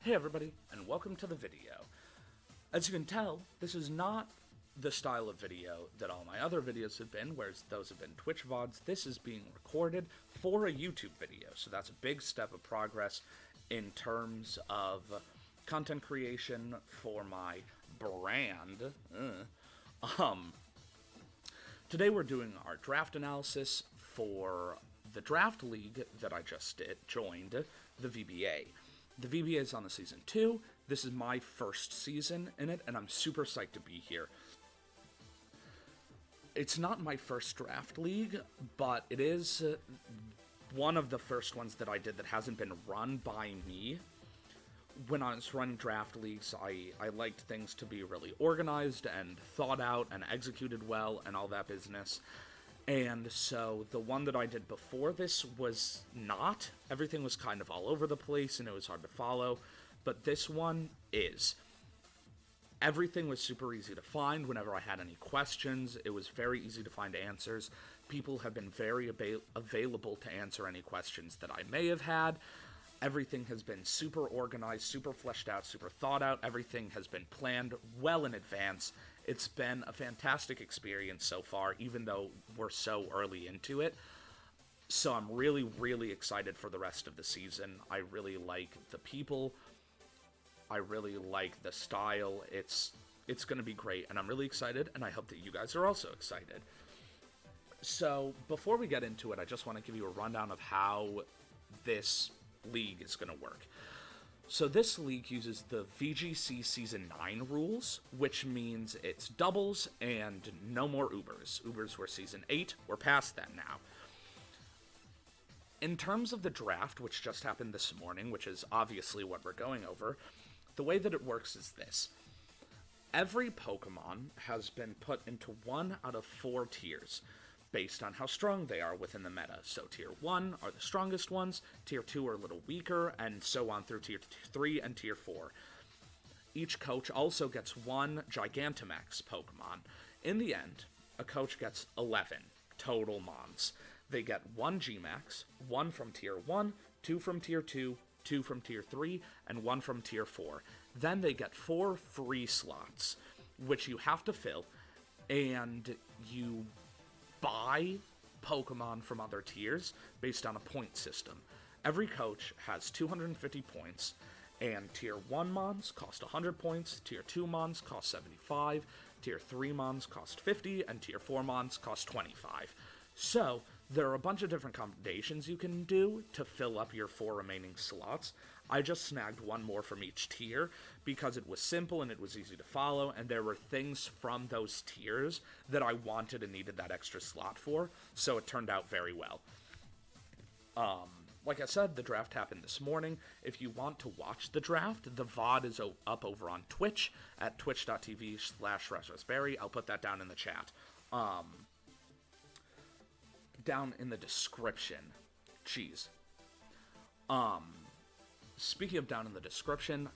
Hey everybody, and welcome to the video. As you can tell, this is not the style of video that all my other videos have been, whereas those have been Twitch VODs. This is being recorded for a YouTube video, so that's a big step of progress in terms of content creation for my brand. Today we're doing our draft analysis for the draft league that I just joined, the VBA. The VBA is on the season 2. This is my first season in it, and I'm super psyched to be here. It's not my first draft league, but it is one of the first ones that I did that hasn't been run by me. When I was running draft leagues, I liked things to be really organized and thought out and executed well and all that business. And so the one that I did before this was not. Everything was kind of all over the place and it was hard to follow. But this one is. Everything was super easy to find whenever I had any questions. It was very easy to find answers. People have been very available to answer any questions that I may have had. Everything has been super organized, super fleshed out, super thought out. Everything has been planned well in advance. It's been a fantastic experience so far, even though we're so early into it. So I'm really, really excited for the rest of the season. I really like the people. I really like the style. It's going to be great, and I'm really excited, and I hope that you guys are also excited. So before we get into it, I just want to give you a rundown of how this league is going to work. So this league uses the VGC Season 9 rules, which means it's doubles and no more Ubers. Ubers were Season 8. We're past that now. In terms of the draft, which just happened this morning, which is obviously what we're going over, the way that it works is this. Every Pokemon has been put into one out of 4 tiers, based on how strong they are within the meta. So Tier 1 are the strongest ones, Tier 2 are a little weaker, and so on through Tier 3 and Tier 4. Each coach also gets 1 Gigantamax Pokemon. In the end, a coach gets 11 total Mons. They get 1 Gmax, 1 from Tier 1, 2 from Tier 2, 2 from Tier 3, and 1 from Tier 4. Then they get 4 free slots, which you have to fill, and you buy Pokemon from other tiers based on a point system. Every coach has 250 points, and Tier 1 Mons cost 100 points, Tier 2 Mons cost 75, Tier 3 Mons cost 50, and Tier 4 Mons cost 25. So, there are a bunch of different combinations you can do to fill up your 4 remaining slots. I just snagged 1 more from each tier because it was simple and it was easy to follow, and there were things from those tiers that I wanted and needed that extra slot for, so it turned out very well. Like I said, the draft happened this morning. If you want to watch the draft, the VOD is up over on Twitch at twitch.tv/ResResBerry. I'll put that down in the chat. Down in the description. Jeez. Speaking of down in the description,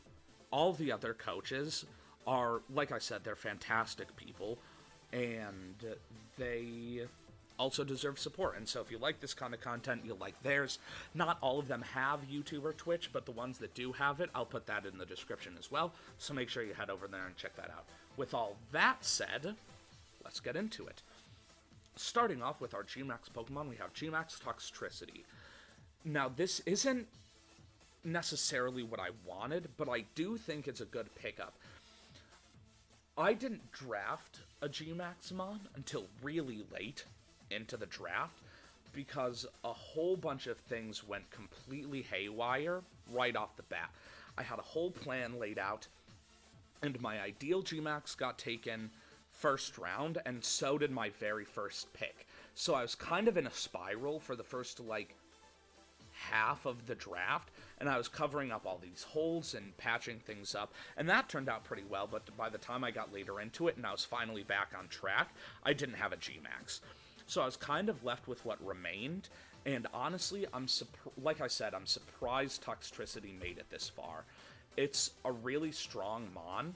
all the other coaches are, like I said, they're fantastic people, and they also deserve support. And so if you like this kind of content, you'll like theirs. Not all of them have YouTube or Twitch, but the ones that do have it, I'll put that in the description as well, so make sure you head over there and check that out. With all that said, let's get into it. Starting off with our Gmax Pokemon, we have Gmax Toxtricity. Now, this isn't necessarily what I wanted, but I do think it's a good pickup. I didn't draft a Gmaxmon until really late into the draft because a whole bunch of things went completely haywire right off the bat. I had a whole plan laid out, and my ideal Gmax got taken first round, and so did my very first pick. So I was kind of in a spiral for the first, half of the draft, and I was covering up all these holes and patching things up, and that turned out pretty well, but by the time I got later into it and I was finally back on track, I didn't have a Gmax. So I was kind of left with what remained, and honestly, like I said, I'm surprised Toxtricity made it this far. It's a really strong Mon,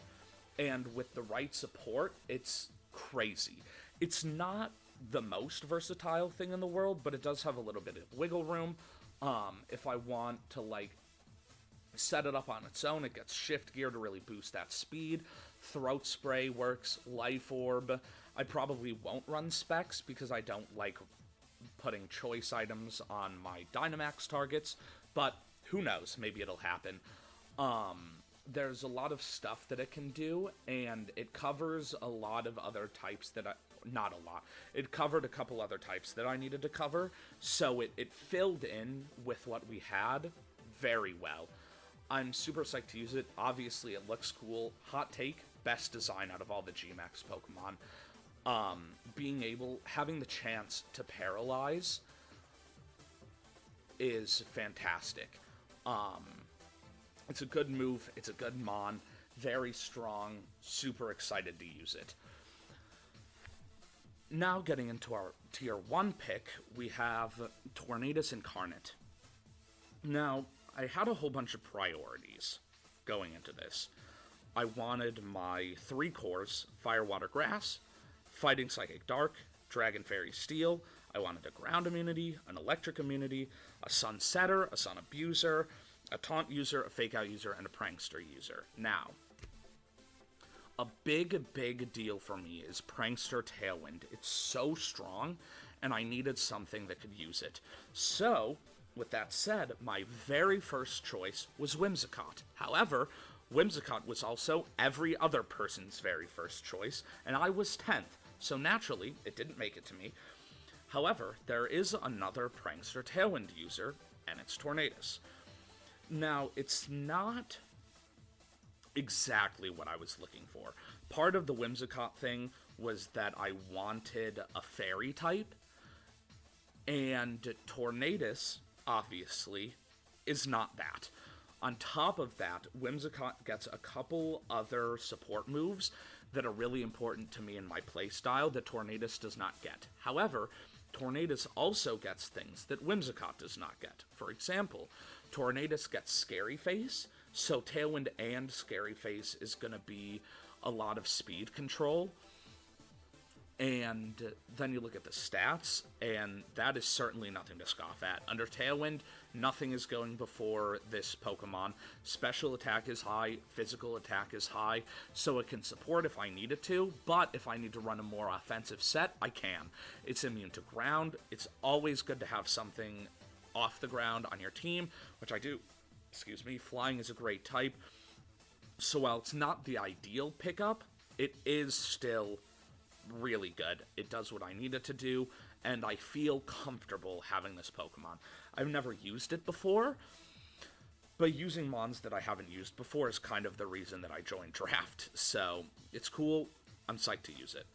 and with the right support, it's crazy. It's not the most versatile thing in the world, but it does have a little bit of wiggle room. If I want to, set it up on its own. It gets shift gear to really boost that speed. Throat spray works. Life orb. I probably won't run specs because I don't like putting choice items on my Dynamax targets, but who knows, maybe it'll happen. There's a lot of stuff that it can do, and it covers a lot of other types that not a lot. It covered a couple other types that I needed to cover, so it filled in with what we had very well. I'm super psyched to use it. Obviously, it looks cool. Hot take, best design out of all the G-Max Pokemon. Having the chance to paralyze is fantastic. It's a good move, it's a good mon, very strong, super excited to use it. Now getting into our tier 1 pick, we have Tornadus Incarnate. Now, I had a whole bunch of priorities going into this. I wanted my 3 cores, Fire, Water, Grass, Fighting Psychic Dark, Dragon Fairy Steel. I wanted a Ground immunity, an Electric immunity, a Sun Setter, a Sun Abuser, a Taunt user, a Fake Out user, and a Prankster user. Now, a big deal for me is Prankster Tailwind. It's so strong, and I needed something that could use it. So, with that said, my very first choice was Whimsicott. However, Whimsicott was also every other person's very first choice, and I was 10th, so naturally, it didn't make it to me. However, there is another Prankster Tailwind user, and it's Tornadus. Now, it's not exactly what I was looking for. Part of the Whimsicott thing was that I wanted a fairy type, and Tornadus, obviously, is not that. On top of that, Whimsicott gets a couple other support moves that are really important to me in my playstyle that Tornadus does not get. However, Tornadus also gets things that Whimsicott does not get. For example, Tornadus gets Scary Face, so Tailwind and Scary Face is going to be a lot of speed control. And then you look at the stats, and that is certainly nothing to scoff at. Under Tailwind, nothing is going before this Pokemon. Special attack is high, physical attack is high, so it can support if I need it to, but if I need to run a more offensive set, I can. It's immune to ground. It's always good to have something off the ground on your team, which I do. Flying is a great type. So while it's not the ideal pickup, it is still really good. It does what I need it to do, and I feel comfortable having this Pokemon. I've never used it before, but using mons that I haven't used before is kind of the reason that I joined Draft. So it's cool. I'm psyched to use it.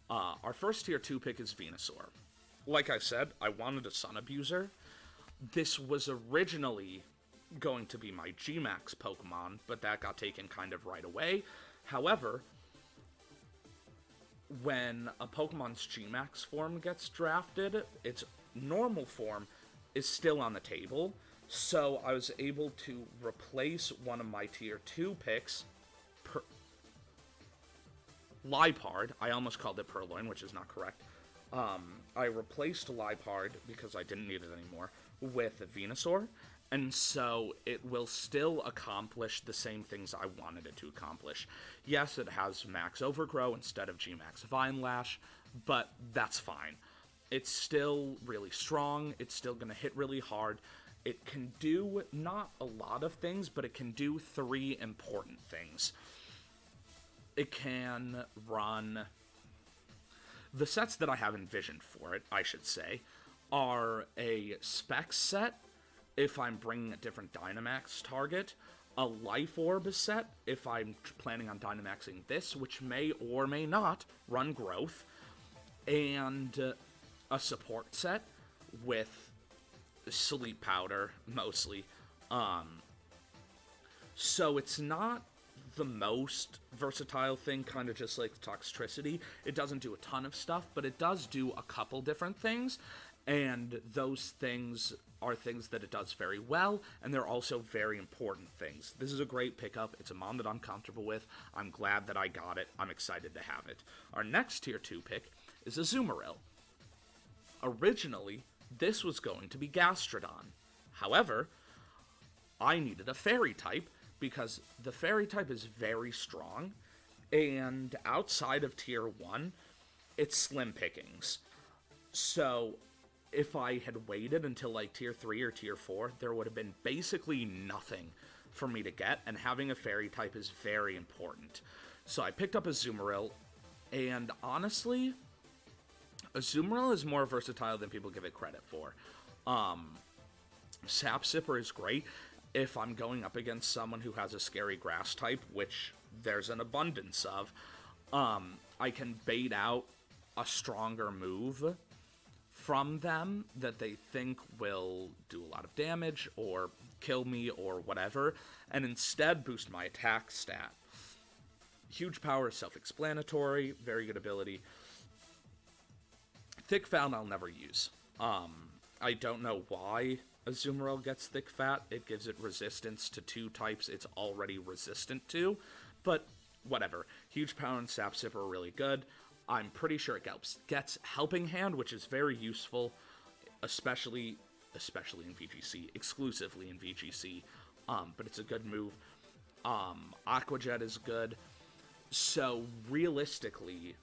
Our first tier 2 pick is Venusaur. Like I said, I wanted a Sun Abuser. This was originally going to be my G-Max Pokemon, but that got taken kind of right away. However, when a Pokemon's G-Max form gets drafted, its normal form is still on the table, so I was able to replace one of my tier 2 picks, Liepard. I almost called it Purloin, which is not correct. I replaced Liepard, because I didn't need it anymore, with Venusaur, and so it will still accomplish the same things I wanted it to accomplish. Yes, it has Max Overgrow instead of G-Max Vine Lash, but that's fine. It's still really strong, it's still going to hit really hard. It can do not a lot of things, but it can do 3 important things. It can run... The sets that I have envisioned for it, I should say, are a Specs set, if I'm bringing a different Dynamax target, a Life Orb set, if I'm planning on Dynamaxing this, which may or may not run Growth, and a support set with Sleep Powder, mostly. So it's not the most versatile thing, kind of just like Toxtricity. It doesn't do a ton of stuff, but it does do a couple different things, and those things are things that it does very well, and they're also very important things. This is a great pickup. It's a mon that I'm comfortable with. I'm glad that I got it. I'm excited to have it. Our next tier 2 pick is Azumarill. Originally, this was going to be Gastrodon. However, I needed a fairy type because the fairy type is very strong, and outside of tier 1, it's slim pickings. So if I had waited until like tier 3 or tier 4, there would have been basically nothing for me to get, and having a fairy type is very important. So I picked up Azumarill, and honestly, Azumarill is more versatile than people give it credit for. Sap Sipper is great if I'm going up against someone who has a scary grass type, which there's an abundance of. I can bait out a stronger move from them that they think will do a lot of damage or kill me or whatever, and instead boost my attack stat. Huge power is self-explanatory, very good ability. Thick Fat I'll never use. I don't know why Azumarill gets Thick Fat. It gives it resistance to 2 types it's already resistant to, but whatever. Huge power and Sap Sipper are really good. I'm pretty sure it gets Helping Hand, which is very useful, especially in VGC, exclusively in VGC, but it's a good move. Aqua Jet is good. So realistically,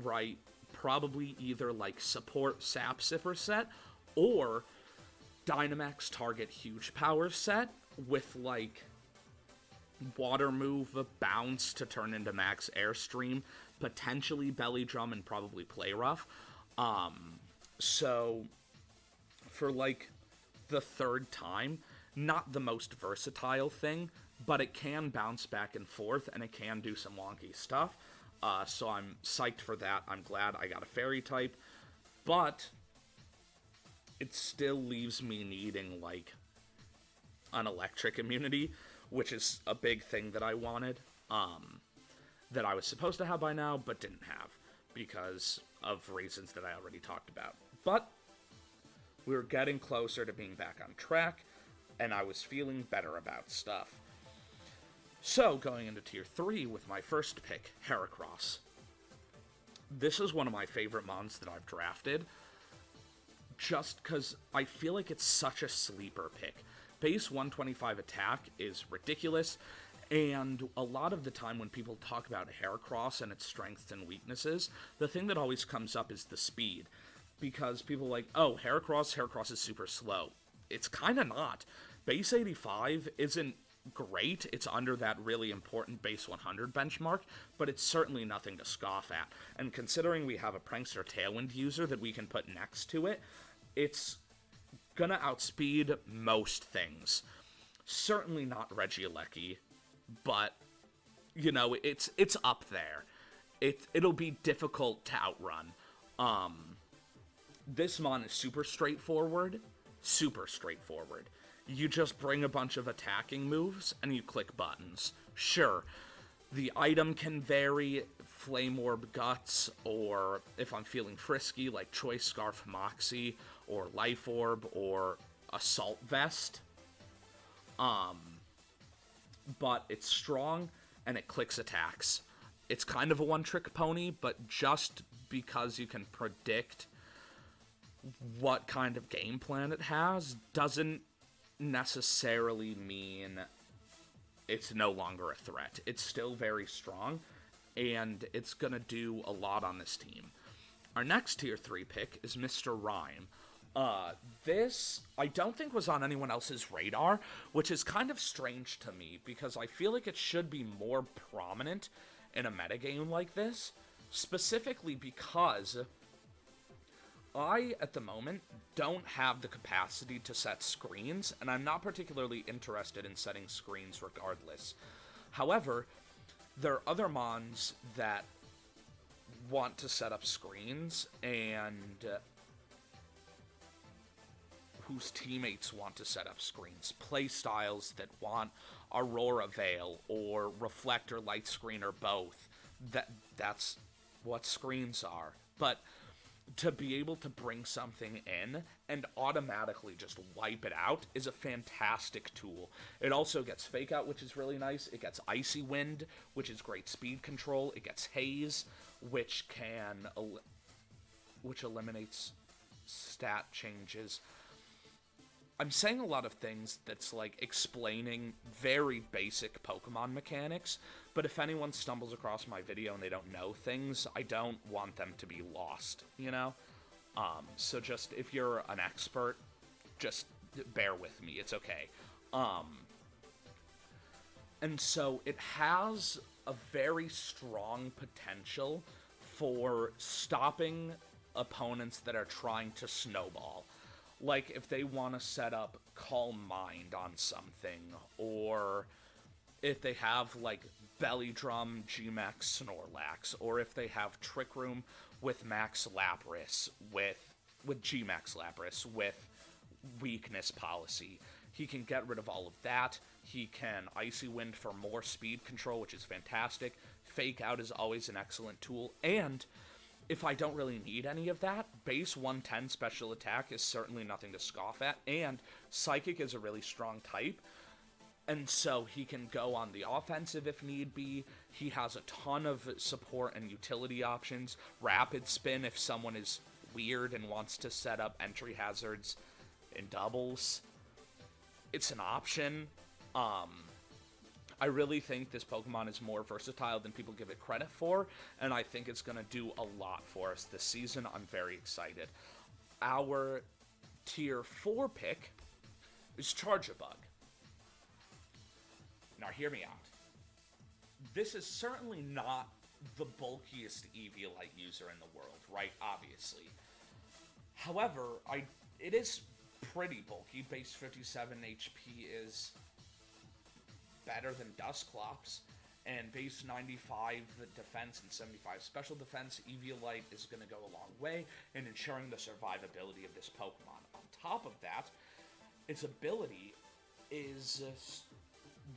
right, probably either like support Sap Sipper set or Dynamax target huge power set with like water move, bounce to turn into max airstream, potentially belly drum, and probably play rough. So for like the 3rd time, not the most versatile thing, but it can bounce back and forth, and it can do some wonky stuff. So I'm psyched for that. I'm glad I got a fairy type, but it still leaves me needing, like, an electric immunity, which is a big thing that I wanted, that I was supposed to have by now, but didn't have, because of reasons that I already talked about. But we were getting closer to being back on track, and I was feeling better about stuff. So, going into Tier 3 with my first pick, Heracross. This is one of my favorite mons that I've drafted, just because I feel like it's such a sleeper pick. Base 125 attack is ridiculous, and a lot of the time when people talk about Heracross and its strengths and weaknesses, the thing that always comes up is the speed. Because people are like, oh, Heracross is super slow. It's kind of not. Base 85 isn't great. It's under that really important base 100 benchmark, but it's certainly nothing to scoff at. And considering we have a Prankster Tailwind user that we can put next to it, it's gonna outspeed most things. Certainly not Regieleki, but, you know, it's up there. It'll be difficult to outrun. This mon is super straightforward. You just bring a bunch of attacking moves, and you click buttons. Sure, the item can vary, Flame Orb Guts, or if I'm feeling frisky, like Choice Scarf Moxie, or Life Orb, or Assault Vest. But it's strong, and it clicks attacks. It's kind of a one-trick pony, but just because you can predict what kind of game plan it has doesn't necessarily mean it's no longer a threat. It's still very strong, and it's gonna do a lot on this team. Our next Tier 3 pick is Mr. Rhyme. This, I don't think was on anyone else's radar, which is kind of strange to me, because I feel like it should be more prominent in a metagame like this, specifically because I, at the moment, don't have the capacity to set screens, and I'm not particularly interested in setting screens regardless. However, there are other mons that want to set up screens, and whose teammates want to set up screens. Playstyles that want Aurora Veil, or Reflector Light Screen, or both. That's what screens are. But to be able to bring something in and automatically just wipe it out is a fantastic tool. It also gets Fake Out, which is really nice. It gets Icy Wind, which is great speed control. It gets Haze, which eliminates stat changes. I'm saying a lot of things that's like explaining very basic Pokemon mechanics, but if anyone stumbles across my video and they don't know things, I don't want them to be lost, you know? So just, if you're an expert, just bear with me, it's okay. And so it has a very strong potential for stopping opponents that are trying to snowball. Like if they want to set up Calm Mind on something, or if they have like Belly Drum G-Max Snorlax, or if they have Trick Room with Max Lapras, with G-Max Lapras, with Weakness Policy. He can get rid of all of that. He can Icy Wind for more speed control, which is fantastic. Fake Out is always an excellent tool, and if I don't really need any of that, base 110 special attack is certainly nothing to scoff at, and Psychic is a really strong type, and so he can go on the offensive if need be. He has a ton of support and utility options. Rapid Spin if someone is weird and wants to set up entry hazards in doubles. It's an option. I really think this Pokemon is more versatile than people give it credit for, and I think it's going to do a lot for us this season. I'm very excited. Our Tier 4 pick is Charjabug. Now, hear me out. This is certainly not the bulkiest Eviolite user in the world, right? Obviously. However, it is pretty bulky. Base 57 HP is better than Dusclops, and base 95 defense and 75 special defense, Eviolite is going to go a long way in ensuring the survivability of this Pokemon. On top of that, its ability is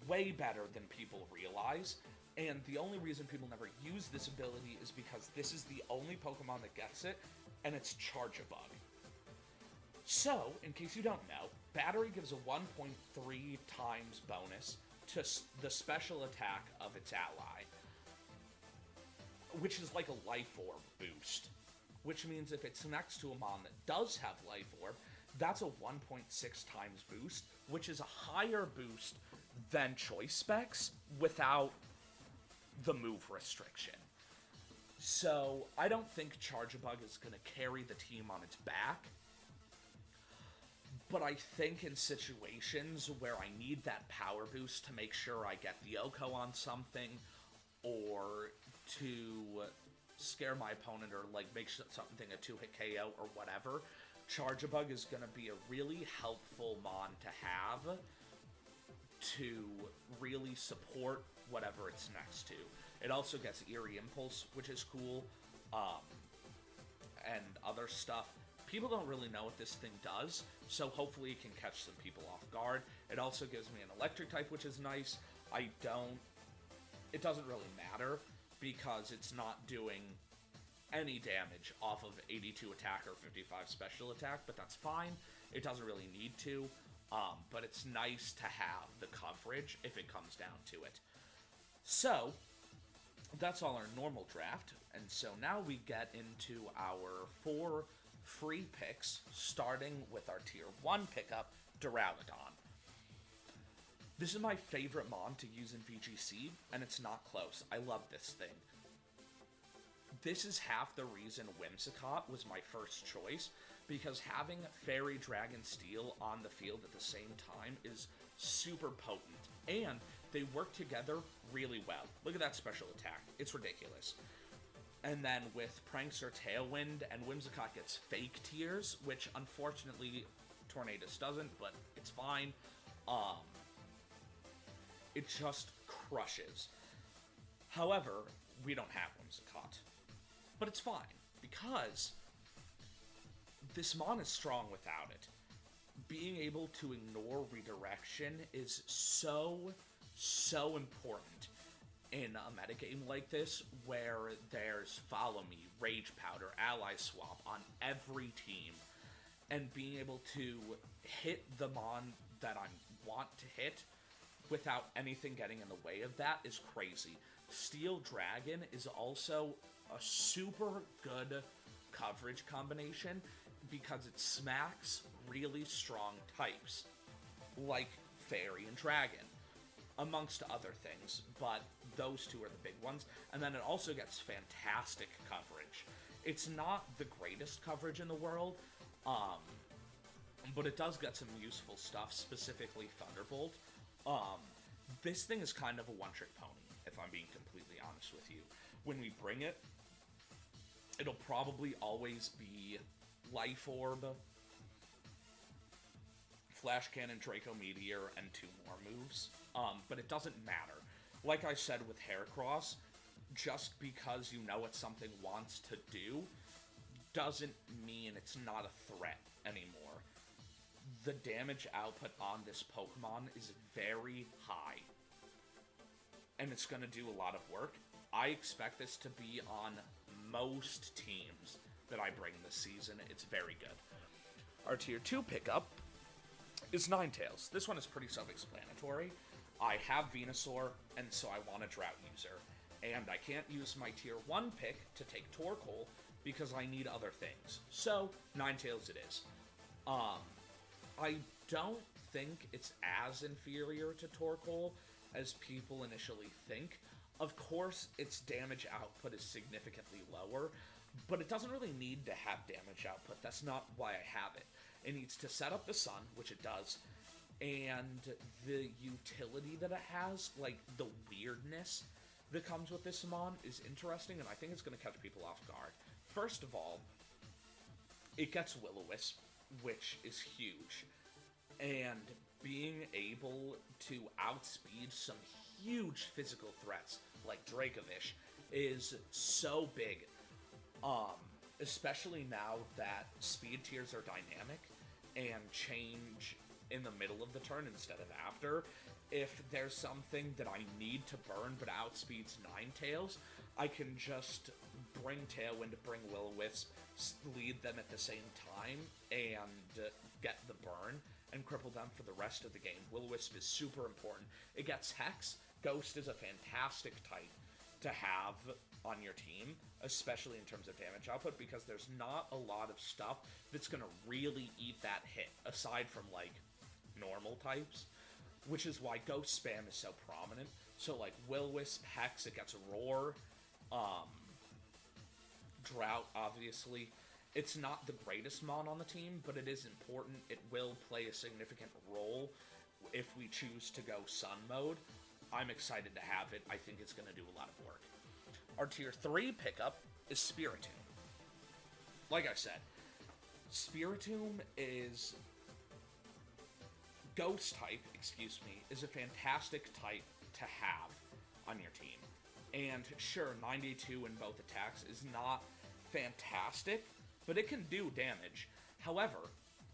way better than people realize, and the only reason people never use this ability is because this is the only Pokemon that gets it, and it's Charjabug. So, in case you don't know, Battery gives a 1.3 times bonus to the special attack of its ally, which is like a Life Orb boost, which means if it's next to a Mon that does have Life Orb, that's a 1.6 times boost, which is a higher boost than Choice Specs without the move restriction. So I don't think Charjabug is going to carry the team on its back, but I think in situations where I need that power boost to make sure I get the Oko on something, or to scare my opponent, or like make something a 2-hit KO or whatever, Charjabug is going to be a really helpful Mon to have to really support whatever it's next to. It also gets Eerie Impulse, which is cool, and other stuff. People don't really know what this thing does, so hopefully it can catch some people off guard. It also gives me an electric type, which is nice. It doesn't really matter, because it's not doing any damage off of 82 attack or 55 special attack, but that's fine. It doesn't really need to, but it's nice to have the coverage if it comes down to it. So, that's all our normal draft, and so now we get into our 4 free picks, starting with our Tier 1 pickup, Duraludon. This is my favorite Mon to use in VGC, and it's not close. I love this thing. This is half the reason Whimsicott was my first choice, because having Fairy Dragon Steel on the field at the same time is super potent, and they work together really well. Look at that special attack. It's ridiculous. And then with Prankster Tailwind, and Whimsicott gets Fake Tears, which unfortunately Tornadus doesn't, but it's fine. It just crushes. However, we don't have Whimsicott. But it's fine, because this Mon is strong without it. Being able to ignore redirection is so important in a metagame like this, where there's Follow Me, Rage Powder, Ally Swap on every team, and being able to hit the Mon that I want to hit without anything getting in the way of that is crazy. Steel Dragon is also a super good coverage combination, because it smacks really strong types, like Fairy and Dragon, amongst other things, but those two are the big ones. And then it also gets fantastic coverage. It's not the greatest coverage in the world, but it does get some useful stuff, specifically Thunderbolt. Um, this thing is kind of a one-trick pony, if I'm being completely honest with you. When we bring it, it'll probably always be Life Orb, Flash Cannon, Draco Meteor, and 2 more moves. But it doesn't matter. Like I said with Heracross, just because you know what something wants to do doesn't mean it's not a threat anymore. The damage output on this Pokemon is very high, and it's going to do a lot of work. I expect this to be on most teams that I bring this season. It's very good. Our Tier 2 pickup is Ninetales. This one is pretty self-explanatory. I have Venusaur, and so I want a Drought user. And I can't use my Tier 1 pick to take Torkoal because I need other things. So, Ninetales it is. I don't think it's as inferior to Torkoal as people initially think. Of course, its damage output is significantly lower, but it doesn't really need to have damage output. That's not why I have it. It needs to set up the sun, which it does, and the utility that it has, like the weirdness that comes with this Mon, is interesting, and I think it's going to catch people off guard. First of all, it gets Will-O-Wisp, which is huge, and being able to outspeed some huge physical threats like Dracovish is so big, especially now that speed tiers are dynamic and change in the middle of the turn instead of after. If there's something that I need to burn but outspeeds Ninetales, I can just bring Tailwind, bring Will-O-Wisp, lead them at the same time, and get the burn, and cripple them for the rest of the game. Will-O-Wisp is super important. It gets Hex. Ghost is a fantastic type to have on your team, especially in terms of damage output, because there's not a lot of stuff that's going to really eat that hit, aside from, like, normal types, which is why Ghost spam is so prominent. So, like, Will-Wisp, Hex, it gets Roar, Drought, obviously. It's not the greatest Mon on the team, but it is important. It will play a significant role if we choose to go Sun mode. I'm excited to have it. I think it's going to do a lot of work. Our Tier 3 pickup is Spiritomb. Like I said, Spiritomb is... Ghost type, is a fantastic type to have on your team. And sure, 92 in both attacks is not fantastic, but it can do damage. However,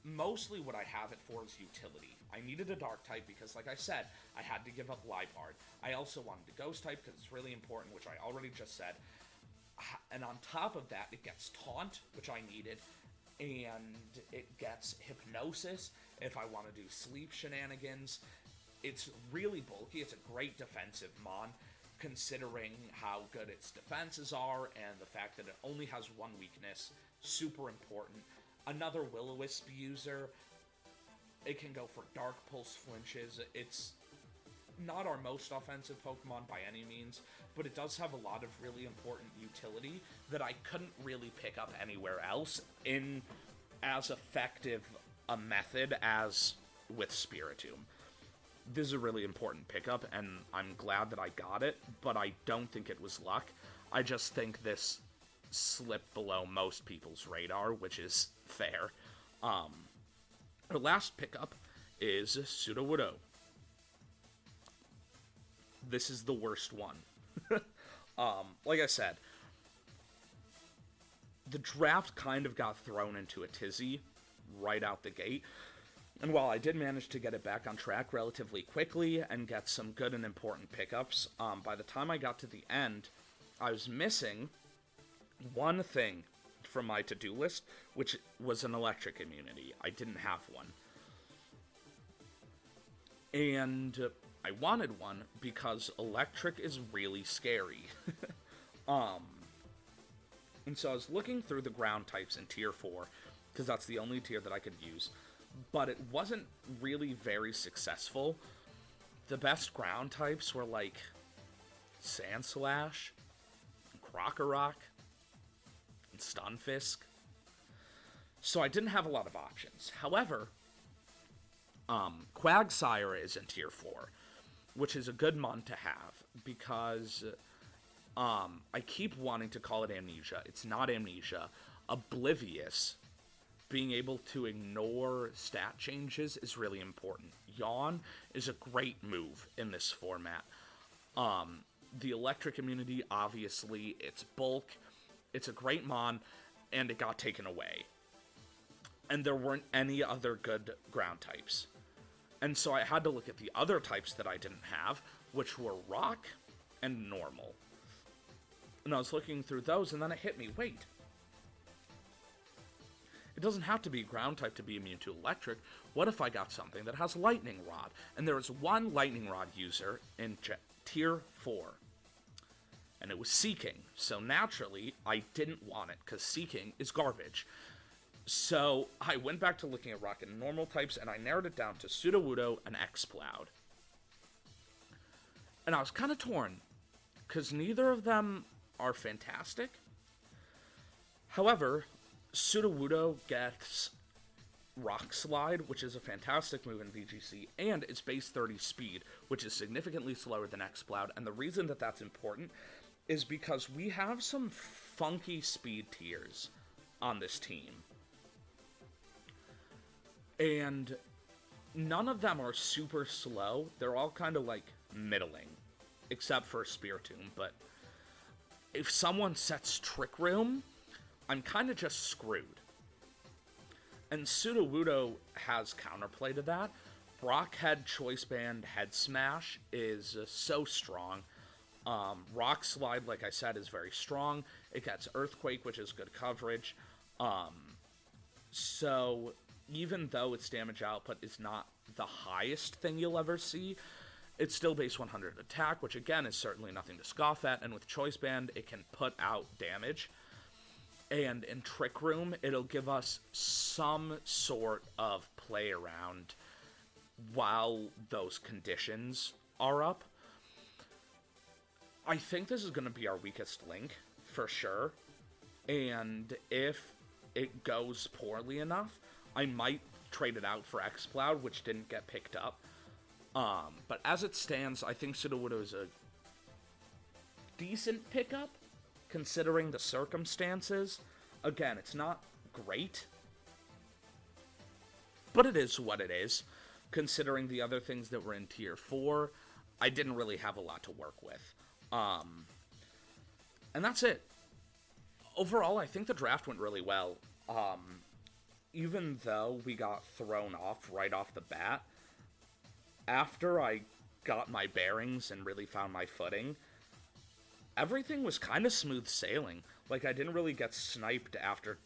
mostly what I have it for is utility. I needed a Dark type because, like I said, I had to give up Liepard. I also wanted a Ghost type because it's really important, which I already just said. And on top of that, it gets Taunt, which I needed, and it gets Hypnosis if I want to do sleep shenanigans. It's really bulky. It's a great defensive Mon, considering how good its defenses are and the fact that it only has one weakness. Super important. Another Will-O-Wisp user, it can go for Dark Pulse flinches. It's not our most offensive Pokemon by any means, but it does have a lot of really important utility that I couldn't really pick up anywhere else in as effective a method as with Spiritomb. This is a really important pickup, and I'm glad that I got it, but I don't think it was luck. I just think this slipped below most people's radar, which is fair. Our last pickup is Sudowoodo. This is the worst one. Like I said, the draft kind of got thrown into a tizzy right out the gate. And while I did manage to get it back on track relatively quickly and get some good and important pickups, by the time I got to the end, I was missing one thing from my to-do list, which was an electric immunity. I didn't have one. And I wanted one because electric is really scary. And so I was looking through the ground types in Tier 4, because that's the only tier that I could use. but it wasn't really very successful. The best ground types were like Sandslash, Krokorok, and Stunfisk. So I didn't have a lot of options. However, Quagsire is in Tier 4, which is a good mon to have, because I keep wanting to call it Amnesia. It's not Amnesia. Oblivious, being able to ignore stat changes, is really important. Yawn is a great move in this format. The electric immunity, obviously, it's bulk, it's a great mon, and it got taken away. And there weren't any other good ground types. And so I had to look at the other types that I didn't have, which were rock and normal. And I was looking through those, and then it hit me, wait. It doesn't have to be ground type to be immune to electric. What if I got something that has lightning rod? And there was one lightning rod user in Tier 4. And it was Seeking. So naturally, I didn't want it, because Seeking is garbage. So I went back to looking at rock and normal types, and I narrowed it down to Sudowoodo and Exploud. And I was kind of torn, because neither of them are fantastic. However, Sudowoodo gets Rock Slide, which is a fantastic move in VGC, and it's base 30 speed, which is significantly slower than Exploud. And the reason that that's important is because we have some funky speed tiers on this team. And none of them are super slow. They're all kind of like middling, except for Spiritomb. But if someone sets Trick Room, I'm kind of just screwed. And Sudowoodo has counterplay to that. Brockhead, Choice Band, Head Smash is so strong. Rock Slide, like I said, is very strong. It gets Earthquake, which is good coverage. So even though its damage output is not the highest thing you'll ever see, it's still base 100 attack, which again is certainly nothing to scoff at, and with Choice Band, it can put out damage. And in Trick Room, it'll give us some sort of play around while those conditions are up. I think this is going to be our weakest link, for sure, and if it goes poorly enough, I might trade it out for Exploud, which didn't get picked up. But as it stands, I think Sudowoodo is a decent pickup, considering the circumstances. Again, it's not great, but it is what it is. Considering the other things that were in Tier 4, I didn't really have a lot to work with. And that's it. Overall, I think the draft went really well. Even though we got thrown off right off the bat, after I got my bearings and really found my footing, everything was kind of smooth sailing. Like, I didn't really get sniped after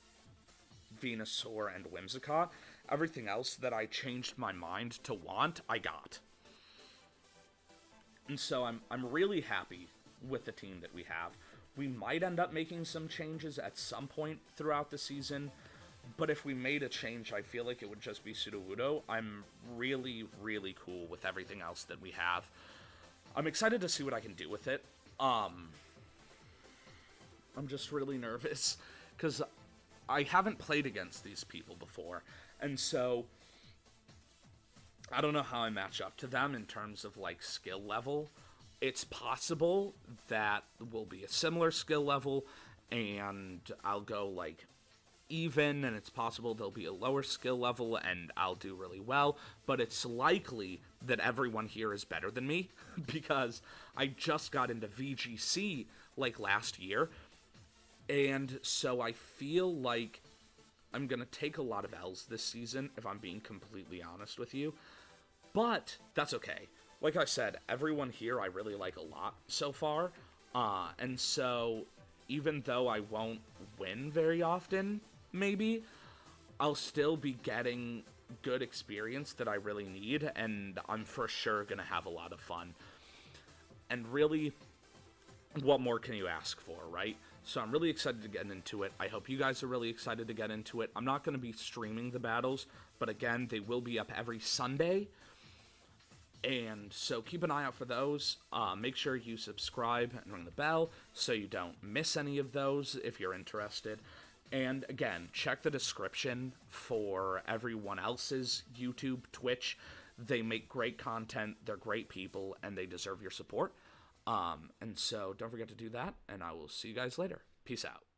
Venusaur and Whimsicott. Everything else that I changed my mind to want, I got. And so I'm really happy with the team that we have. We might end up making some changes at some point throughout the season, but if we made a change, I feel like it would just be Sudowoodo. I'm really, really cool with everything else that we have. I'm excited to see what I can do with it. I'm just really nervous, because I haven't played against these people before, and so I don't know how I match up to them in terms of, like, skill level. It's possible that we'll be a similar skill level, and I'll go, like, even, and it's possible there'll be a lower skill level, and I'll do really well, but it's likely that everyone here is better than me, because I just got into VGC, like, last year, and so I feel like I'm gonna take a lot of L's this season, if I'm being completely honest with you, but that's okay. Like I said, everyone here I really like a lot so far, and so even though I won't win very often, maybe, I'll still be getting good experience that I really need, and I'm for sure gonna have a lot of fun. And really, what more can you ask for, right? So I'm really excited to get into it. I hope you guys are really excited to get into it. I'm not going to be streaming the battles, but again, they will be up every Sunday. And so keep an eye out for those. Make sure you subscribe and ring the bell so you don't miss any of those if you're interested. And again, check the description for everyone else's YouTube, Twitch. They make great content, they're great people, and they deserve your support. And so don't forget to do that, and I will see you guys later. Peace out.